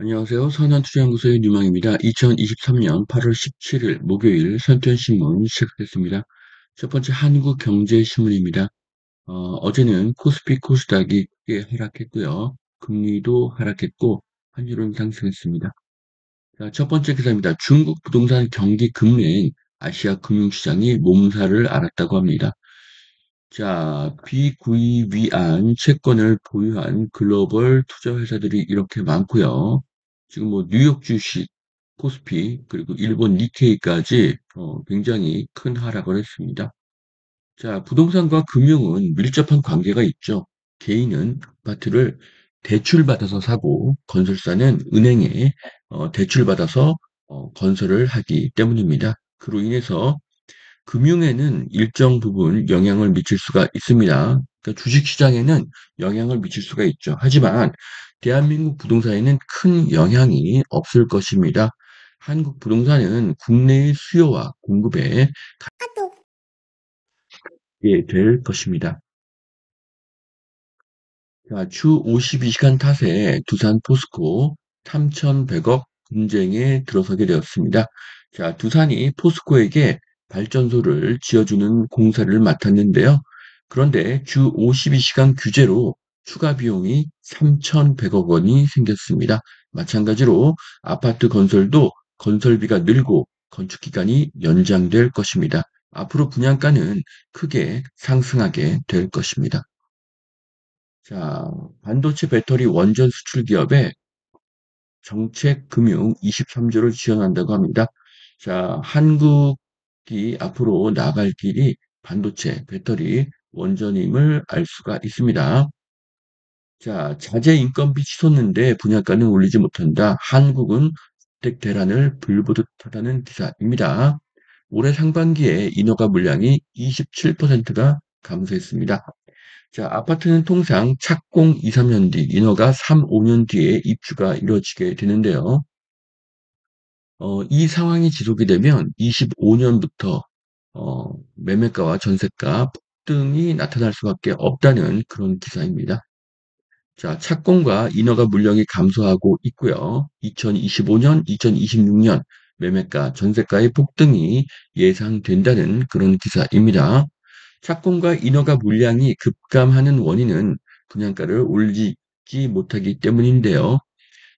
안녕하세요. 선한투자연구소의 뉴망입니다. 2023년 8월 17일 목요일 선투연신문 시작됐습니다. 첫 번째 한국경제신문입니다. 어제는 코스피 코스닥이 크게 하락했고요. 금리도 하락했고 환율은 상승했습니다. 자, 첫 번째 기사입니다. 중국 부동산 경기 급냉 아시아 금융시장이 몸살을 앓았다고 합니다. 자, 비구입 위안 채권을 보유한 글로벌 투자 회사들이 이렇게 많고요. 지금 뭐 뉴욕 주식, 코스피, 그리고 일본 니케이까지 굉장히 큰 하락을 했습니다. 자, 부동산과 금융은 밀접한 관계가 있죠. 개인은 아파트를 대출받아서 사고 건설사는 은행에 대출받아서 건설을 하기 때문입니다. 그로 인해서 금융에는 일정 부분 영향을 미칠 수가 있습니다. 그러니까 주식시장에는 영향을 미칠 수가 있죠. 하지만 대한민국 부동산에는 큰 영향이 없을 것입니다. 한국 부동산은 국내의 수요와 공급에 가게 될 것입니다. 자, 주 52시간 탓에 두산 포스코 3,100억 분쟁에 들어서게 되었습니다. 자, 두산이 포스코에게 발전소를 지어주는 공사를 맡았는데요. 그런데 주 52시간 규제로 추가 비용이 3,100억 원이 생겼습니다. 마찬가지로 아파트 건설도 건설비가 늘고 건축 기간이 연장될 것입니다. 앞으로 분양가는 크게 상승하게 될 것입니다. 자, 반도체 배터리 원전 수출 기업에 정책 금융 23조를 지원한다고 합니다. 자, 한국이 앞으로 나갈 길이 반도체 배터리 원전임을 알 수가 있습니다. 자, 자재 인건비 치솟는데 분양가는 올리지 못한다. 한국은 주택 대란을 불보듯 하다는 기사입니다. 올해 상반기에 인허가 물량이 27%가 감소했습니다. 자, 아파트는 통상 착공 2, 3년 뒤, 인허가 3, 5년 뒤에 입주가 이루어지게 되는데요. 이 상황이 지속이 되면 25년부터 매매가와 전세가 폭등이 나타날 수밖에 없다는 그런 기사입니다. 자, 착공과 인허가 물량이 감소하고 있고요. 2025년, 2026년 매매가, 전세가의 폭등이 예상된다는 그런 기사입니다. 착공과 인허가 물량이 급감하는 원인은 분양가를 올리지 못하기 때문인데요.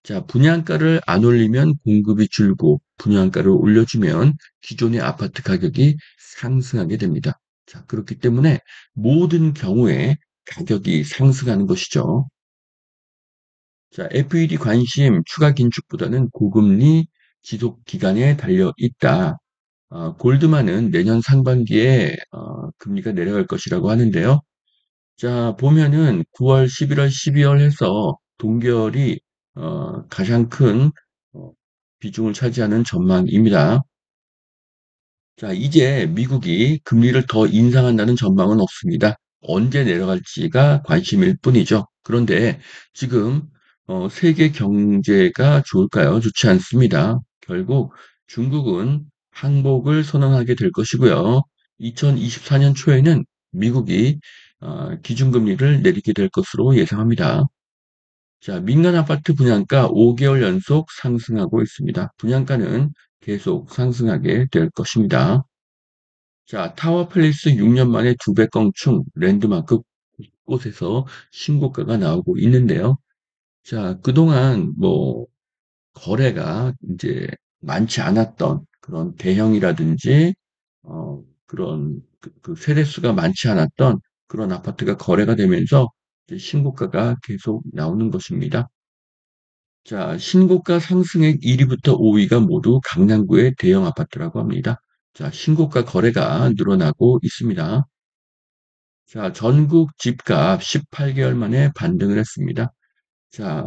자, 분양가를 안 올리면 공급이 줄고 분양가를 올려주면 기존의 아파트 가격이 상승하게 됩니다. 자, 그렇기 때문에 모든 경우에 가격이 상승하는 것이죠. 자, FED 관심 추가 긴축보다는 고금리 지속 기간에 달려 있다. 골드만은 내년 상반기에 금리가 내려갈 것이라고 하는데요. 자, 보면은 9월, 11월, 12월 해서 동결이 가장 큰 어, 비중을 차지하는 전망입니다. 자, 이제 미국이 금리를 더 인상한다는 전망은 없습니다. 언제 내려갈지가 관심일 뿐이죠. 그런데 지금 세계 경제가 좋을까요? 좋지 않습니다. 결국 중국은 항복을 선언하게 될 것이고요. 2024년 초에는 미국이 기준금리를 내리게 될 것으로 예상합니다. 자, 민간 아파트 분양가 5개월 연속 상승하고 있습니다. 분양가는 계속 상승하게 될 것입니다. 자, 타워팰리스 6년 만에 2배 건축 랜드마크 곳곳에서 신고가가 나오고 있는데요. 자, 그동안 뭐 거래가 이제 많지 않았던 그런 대형이라든지 그런 그 세대수가 많지 않았던 그런 아파트가 거래가 되면서 이제 신고가가 계속 나오는 것입니다. 자, 신고가 상승액 1위부터 5위가 모두 강남구의 대형 아파트라고 합니다. 자, 신고가 거래가 늘어나고 있습니다. 자, 전국 집값 18개월 만에 반등을 했습니다. 자,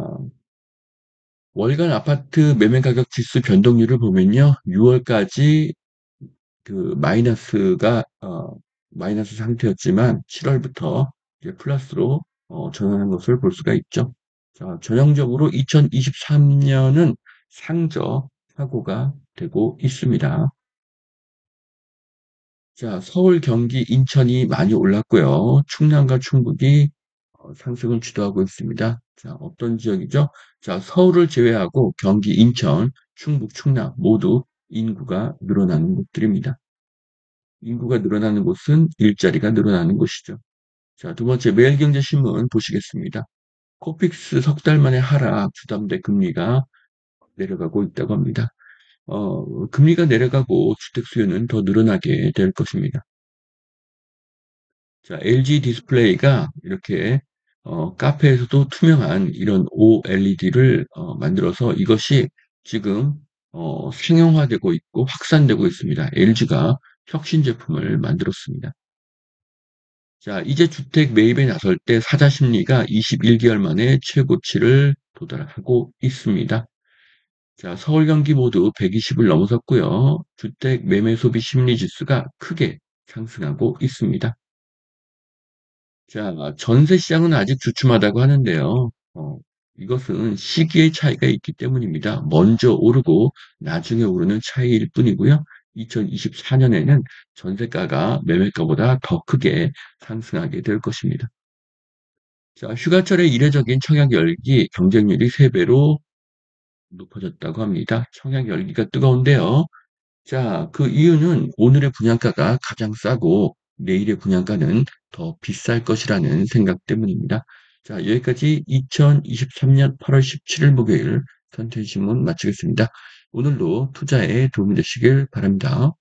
월간 아파트 매매 가격 지수 변동률을 보면요. 6월까지 그 마이너스 상태였지만 7월부터 이제 플러스로 전환한 것을 볼 수가 있죠. 자, 전형적으로 2023년은 상저 사고가 되고 있습니다. 자, 서울, 경기, 인천이 많이 올랐고요. 충남과 충북이 상승을 주도하고 있습니다. 자, 어떤 지역이죠? 자, 서울을 제외하고 경기, 인천, 충북, 충남 모두 인구가 늘어나는 곳들입니다. 인구가 늘어나는 곳은 일자리가 늘어나는 곳이죠. 자, 두 번째 매일경제신문 보시겠습니다. 코픽스 석 달 만에 하락, 주담대 금리가 내려가고 있다고 합니다. 금리가 내려가고 주택 수요는 더 늘어나게 될 것입니다. 자, LG 디스플레이가 이렇게 카페에서도 투명한 이런 OLED를 만들어서 이것이 지금 상용화되고 있고 확산되고 있습니다. LG가 혁신 제품을 만들었습니다. 자, 이제 주택 매입에 나설 때 사자 심리가 21개월 만에 최고치를 도달하고 있습니다. 자, 서울, 경기 모두 120을 넘어섰고요. 주택 매매 소비 심리 지수가 크게 상승하고 있습니다. 자, 전세 시장은 아직 주춤하다고 하는데요. 이것은 시기의 차이가 있기 때문입니다. 먼저 오르고 나중에 오르는 차이일 뿐이고요. 2024년에는 전세가가 매매가보다 더 크게 상승하게 될 것입니다. 자, 휴가철에 이례적인 청약 열기 경쟁률이 3배로 높아졌다고 합니다. 청약 열기가 뜨거운데요. 자, 그 이유는 오늘의 분양가가 가장 싸고 내일의 분양가는 더 비쌀 것이라는 생각 때문입니다. 자, 여기까지 2023년 8월 17일 목요일 선천신문 마치겠습니다. 오늘도 투자에 도움이 되시길 바랍니다.